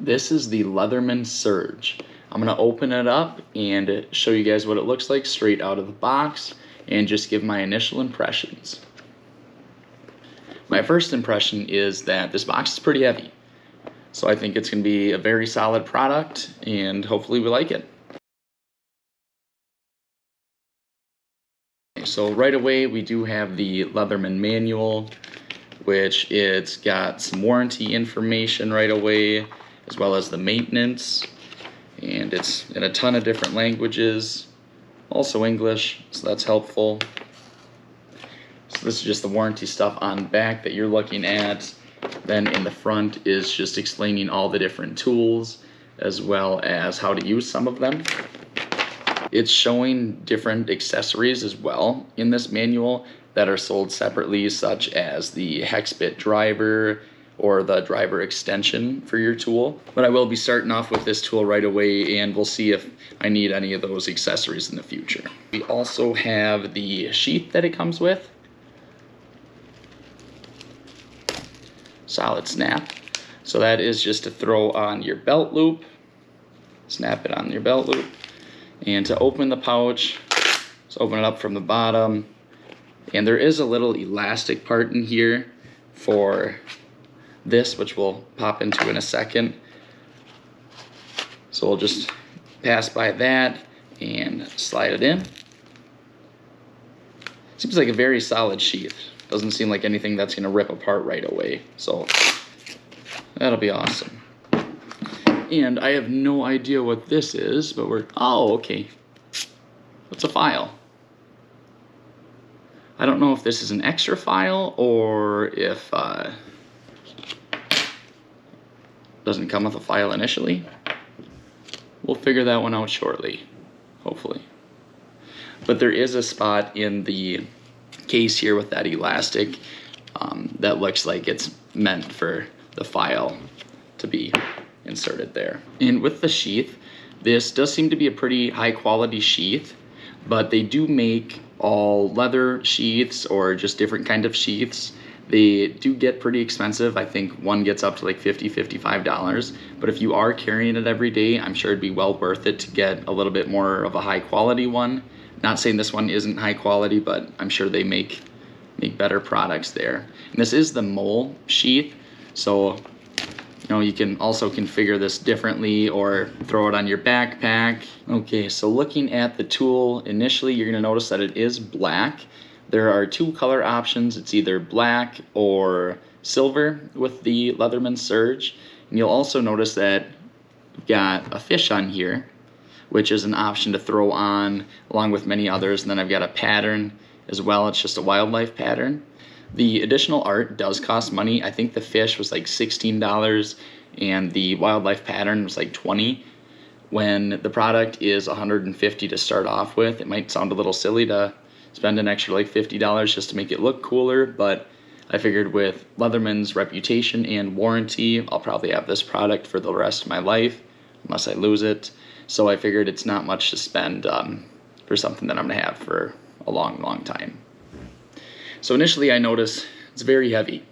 This is the Leatherman Surge. I'm going to open it up and show you guys what it looks like straight out of the box and just give my initial impressions. My first impression is that this box is pretty heavy. So I think it's going to be a very solid product and hopefully we like it. So right away we do have the Leatherman manual, which it's got some warranty information right away, as well as the maintenance, and it's in a ton of different languages, also English, so that's helpful. So this is just the warranty stuff on back that you're looking at. Then in the front is just explaining all the different tools as well as how to use some of them. It's showing different accessories as well in this manual that are sold separately, such as the hex bit driver or the driver extension for your tool. But I will be starting off with this tool right away, and we'll see if I need any of those accessories in the future. We also have the sheath that it comes with. Solid snap. So that is just to throw on your belt loop. Snap it on your belt loop. And to open the pouch, just open it up from the bottom. And there is a little elastic part in here for this, which we'll pop into in a second. So we'll just pass by that and slide it in. Seems like a very solid sheath. Doesn't seem like anything that's going to rip apart right away. So that'll be awesome. And I have no idea what this is, but oh, okay. It's a file. I don't know if this is an extra file or if doesn't come with a file initially. We'll figure that one out shortly, hopefully. But there is a spot in the case here with that elastic that looks like it's meant for the file to be inserted there. And with the sheath, this does seem to be a pretty high quality sheath, but they do make all leather sheaths or just different kind of sheaths. They do get pretty expensive. I think one gets up to like $50, $55. But if you are carrying it every day, I'm sure it'd be well worth it to get a little bit more of a high quality one. Not saying this one isn't high quality, but I'm sure they make better products there. And this is the mole sheath, so you can also configure this differently or throw it on your backpack. Okay, so looking at the tool, initially you're gonna notice that it is black. There are two color options. It's either black or silver with the Leatherman Surge. And you'll also notice that we've got a fish on here, which is an option to throw on along with many others. And then I've got a pattern as well. It's just a wildlife pattern. The additional art does cost money. I think the fish was like $16 and the wildlife pattern was like $20. When the product is $150 to start off with, it might sound a little silly to spend an extra like $50 just to make it look cooler, but I figured with Leatherman's reputation and warranty, I'll probably have this product for the rest of my life unless I lose it. So I figured it's not much to spend for something that I'm gonna have for a long time. So initially I notice it's very heavy.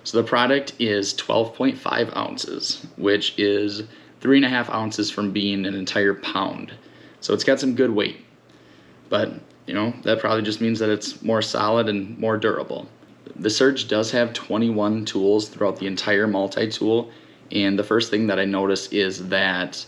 So the product is 12.5 ounces, which is 3.5 ounces from being an entire pound. So it's got some good weight, but that probably just means that it's more solid and more durable. The Surge does have 21 tools throughout the entire multi-tool, and the first thing that I notice is that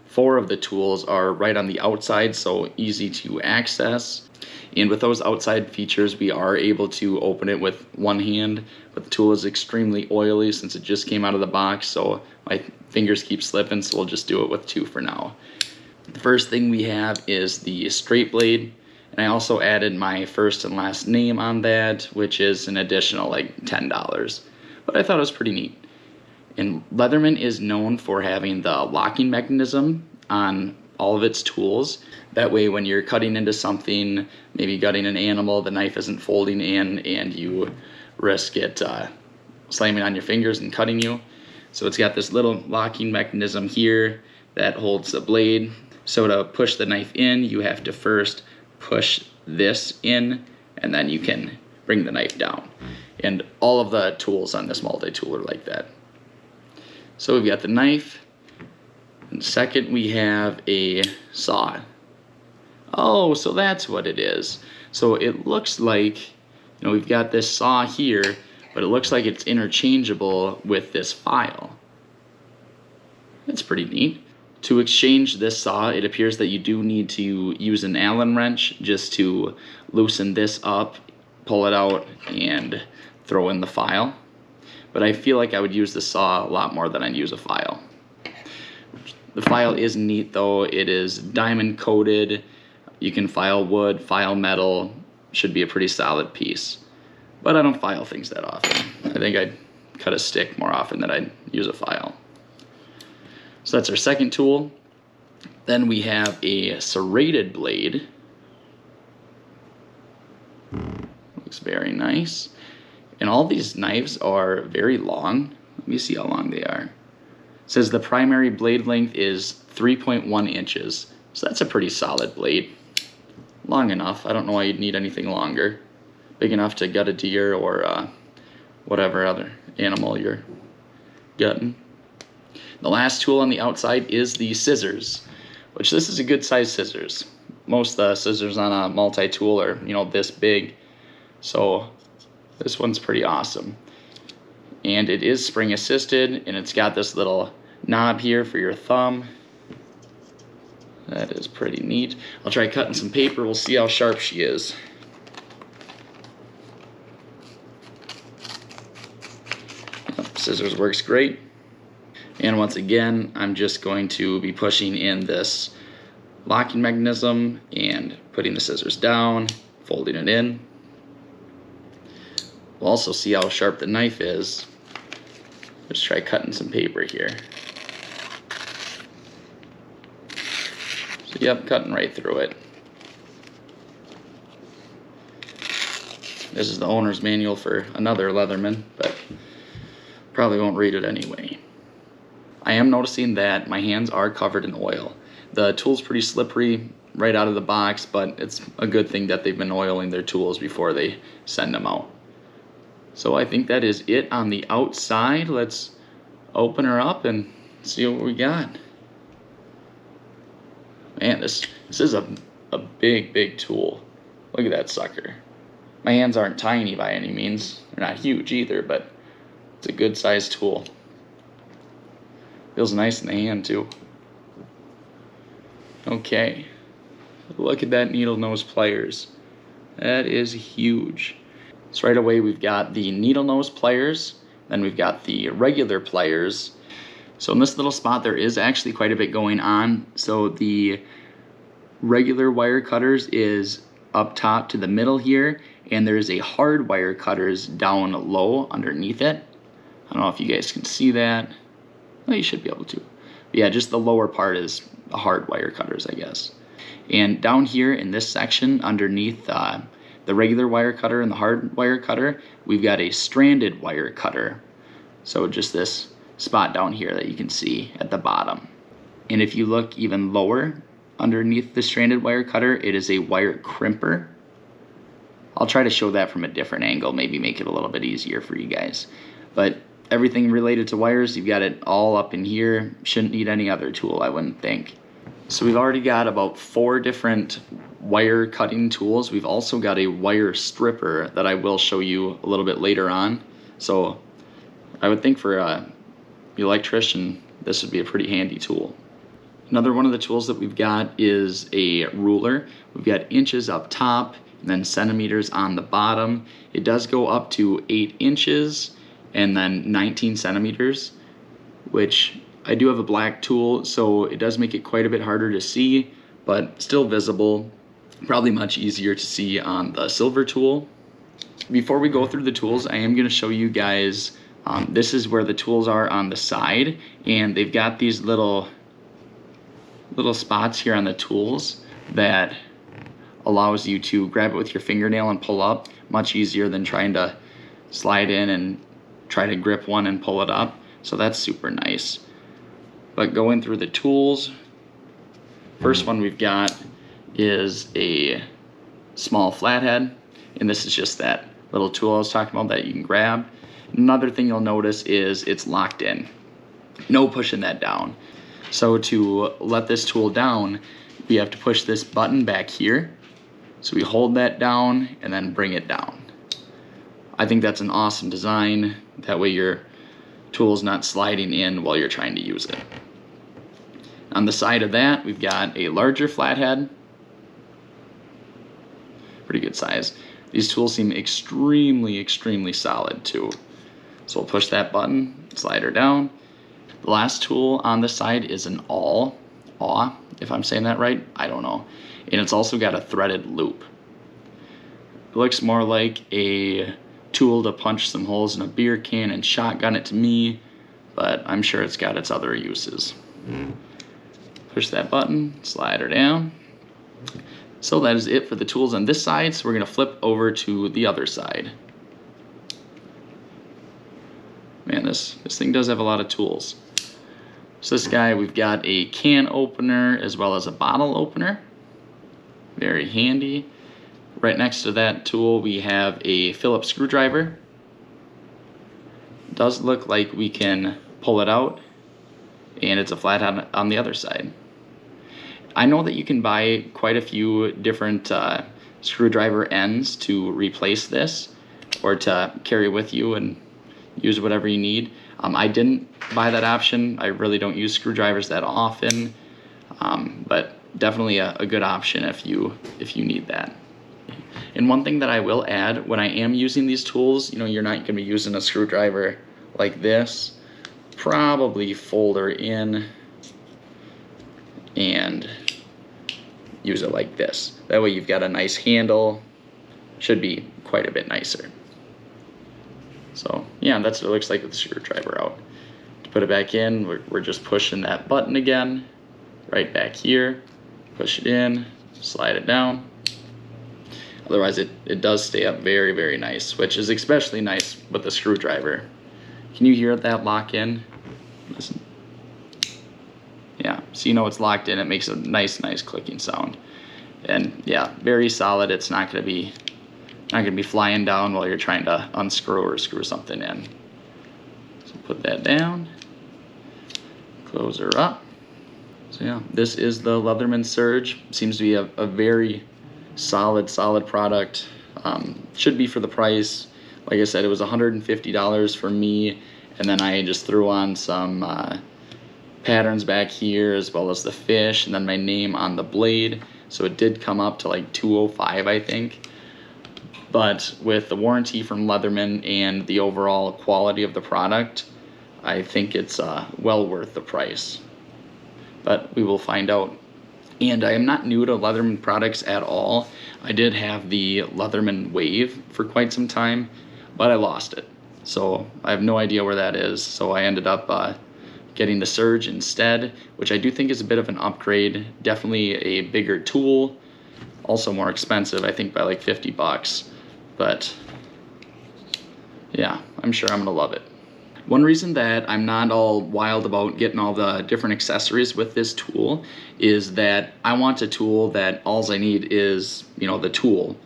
4 of the tools are right on the outside, so easy to access. And with those outside features, we are able to open it with one hand, but the tool is extremely oily since it just came out of the box, so my fingers keep slipping, so we'll just do it with 2 for now. The first thing we have is the straight blade, and I also added my first and last name on that, which is an additional like $10, but I thought it was pretty neat. And Leatherman is known for having the locking mechanism on all of its tools. That way when you're cutting into something, maybe gutting an animal, the knife isn't folding in and you risk it slamming on your fingers and cutting you. So it's got this little locking mechanism here that holds the blade. So to push the knife in, you have to first push this in and then you can bring the knife down. And all of the tools on this multi-tool are like that. So we've got the knife, and second we have a saw. Oh, so that's what it is. So it looks like, we've got this saw here, but it looks like it's interchangeable with this file. That's pretty neat. To exchange this saw, it appears that you do need to use an Allen wrench just to loosen this up, pull it out, and throw in the file. But I feel like I would use the saw a lot more than I'd use a file. The file is neat though. It is diamond coated. You can file wood, file metal. Should be a pretty solid piece. But I don't file things that often. I think I'd cut a stick more often than I'd use a file. So that's our second tool. Then we have a serrated blade. Looks very nice. And all these knives are very long. Let me see how long they are. It says the primary blade length is 3.1 inches. So that's a pretty solid blade. Long enough. I don't know why you'd need anything longer. Big enough to gut a deer or whatever other animal you're gutting. The last tool on the outside is the scissors, which this is a good size scissors. Most scissors on a multi-tool are, this big. So this one's pretty awesome. And it is spring assisted, and it's got this little knob here for your thumb. That is pretty neat. I'll try cutting some paper. We'll see how sharp she is. Yep, scissors works great. And once again, I'm just going to be pushing in this locking mechanism and putting the scissors down, folding it in. We'll also see how sharp the knife is. Let's try cutting some paper here. So yep, cutting right through it. This is the owner's manual for another Leatherman, but probably won't read it anyway. I am noticing that my hands are covered in oil. The tool's pretty slippery right out of the box, but it's a good thing that they've been oiling their tools before they send them out. So I think that is it on the outside. Let's open her up and see what we got. Man, this is a big tool. Look at that sucker. My hands aren't tiny by any means. They're not huge either, but it's a good sized tool. Feels nice in the hand too. Okay, look at that needle nose pliers. That is huge. So right away we've got the needle nose pliers, then we've got the regular pliers. So in this little spot there is actually quite a bit going on. So the regular wire cutters is up top to the middle here, and there's a hard wire cutters down low underneath it. I don't know if you guys can see that. Well, you should be able to. But yeah, just the lower part is the hard wire cutters, I guess. And down here in this section underneath the regular wire cutter and the hard wire cutter, we've got a stranded wire cutter. So just this spot down here that you can see at the bottom. And if you look even lower underneath the stranded wire cutter, it is a wire crimper. I'll try to show that from a different angle, maybe make it a little bit easier for you guys. But everything related to wires, you've got it all up in here. Shouldn't need any other tool, I wouldn't think. So we've already got about 4 different wire cutting tools. We've also got a wire stripper that I will show you a little bit later on. So I would think for an electrician, this would be a pretty handy tool. Another one of the tools that we've got is a ruler. We've got inches up top and then centimeters on the bottom. It does go up to 8 inches and then 19 centimeters, which I do have a black tool, so it does make it quite a bit harder to see, but still visible. Probably much easier to see on the silver tool. Before we go through the tools, I am going to show you guys, this is where the tools are on the side, and they've got these little spots here on the tools that allows you to grab it with your fingernail and pull up. Much easier than trying to slide in and try to grip one and pull it up. So that's super nice. But going through the tools, first one we've got is a small flathead, and this is just that little tool I was talking about that you can grab. Another thing you'll notice is it's locked in. No pushing that down. So to let this tool down, we have to push this button back here. So we hold that down and then bring it down. I think that's an awesome design. That way your tool's not sliding in while you're trying to use it. On the side of that, we've got a larger flathead. Pretty good size. These tools seem extremely solid too. So we'll push that button, slide her down. The last tool on this side is an awl, if I'm saying that right, I don't know. And it's also got a threaded loop. It looks more like a tool to punch some holes in a beer can and shotgun it to me, but I'm sure it's got its other uses. Push that button, slide her down. So that is it for the tools on this side, so we're gonna flip over to the other side. Man, this thing does have a lot of tools. So this guy, we've got a can opener as well as a bottle opener. Very handy. Right next to that tool, we have a Phillips screwdriver. Does look like we can pull it out, and it's a flathead on the other side. I know that you can buy quite a few different screwdriver ends to replace this, or to carry with you and use whatever you need. I didn't buy that option. I really don't use screwdrivers that often, but definitely a good option if you need that. And one thing that I will add, when I am using these tools, you're not going to be using a screwdriver like this. Probably fold her in and use it like this. That way you've got a nice handle. Should be quite a bit nicer. So yeah, that's what it looks like with the screwdriver out. To put it back in, we're just pushing that button again, right back here. Push it in, slide it down. Otherwise it does stay up very nice, which is especially nice with the screwdriver. Can you hear that lock in? Listen. Yeah, so it's locked in. It makes a nice clicking sound. And yeah, very solid. It's not gonna be flying down while you're trying to unscrew or screw something in. So put that down, close her up. So yeah, this is the Leatherman Surge. Seems to be a very solid product. Should be for the price. Like I said, it was $150 for me, and then I just threw on some patterns back here as well as the fish, and then my name on the blade. So it did come up to like $205, I think. But with the warranty from Leatherman and the overall quality of the product, I think it's well worth the price. But we will find out. And I am not new to Leatherman products at all. I did have the Leatherman Wave for quite some time, but I lost it. So I have no idea where that is. So I ended up getting the Surge instead, which I do think is a bit of an upgrade. Definitely a bigger tool. Also more expensive, I think by like 50 bucks. But yeah, I'm sure I'm gonna love it. One reason that I'm not all wild about getting all the different accessories with this tool is that I want a tool that all I need is, the tool.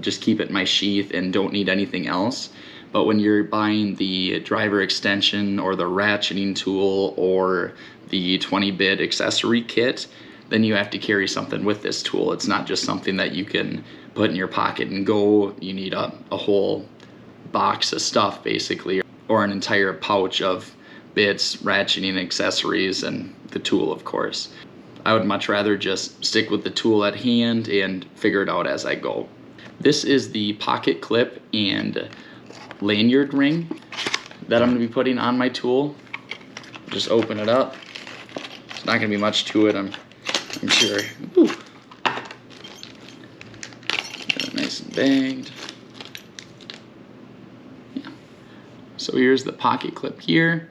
Just keep it in my sheath and don't need anything else. But when you're buying the driver extension or the ratcheting tool or the 20-bit accessory kit, then you have to carry something with this tool. It's not just something that you can put in your pocket and go. You need a whole box of stuff basically, or an entire pouch of bits, ratcheting accessories, and the tool, of course. I would much rather just stick with the tool at hand and figure it out as I go. This is the pocket clip and lanyard ring that I'm going to be putting on my tool. Just open it up. It's not going to be much to it, I'm sure. Woo. Get it nice and bagged. Yeah. So here's the pocket clip here,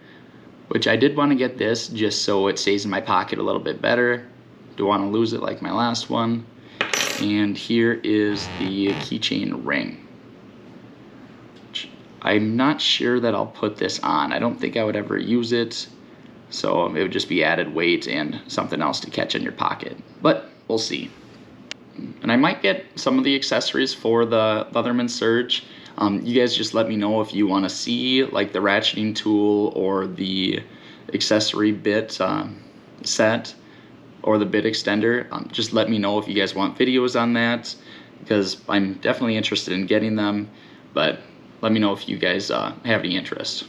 which I did want to get this just so it stays in my pocket a little bit better. Don't want to lose it like my last one. And here is the keychain ring. I'm not sure that I'll put this on. I don't think I would ever use it, so it would just be added weight and something else to catch in your pocket, but we'll see. And I might get some of the accessories for the Leatherman Surge. You guys just let me know if you want to see like the ratcheting tool or the accessory bit set or the bit extender, just let me know if you guys want videos on that, because I'm definitely interested in getting them, but let me know if you guys have any interest.